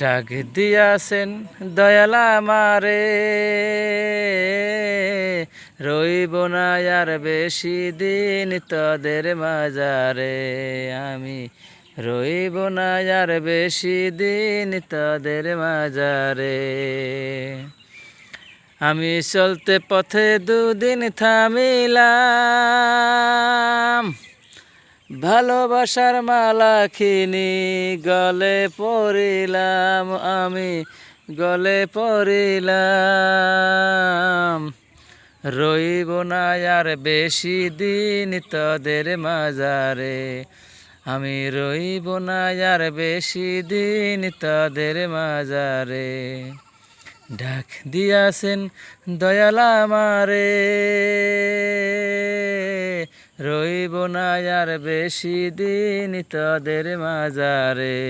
ডাক দিয়াছেন দয়াল আমারে, রইব না আর বেশি দিন তোদের মাজারে। আমি রইব না আর বেশি দিন তোদের মাজারে। আমি চলতে পথে দুদিন থামিলাম, ভালোবাসার মালা খিনি গলে পরিলাম, আমি গলে পরিলাম। রইব না আর বেশি দিন তোদের মাজারে, আমি রইব না আর বেশি দিন তোদের মাজারে। ডাক দিয়াছেন দয়াল আমারে, রইব না আর বেশি দিন তোদের মাজারে।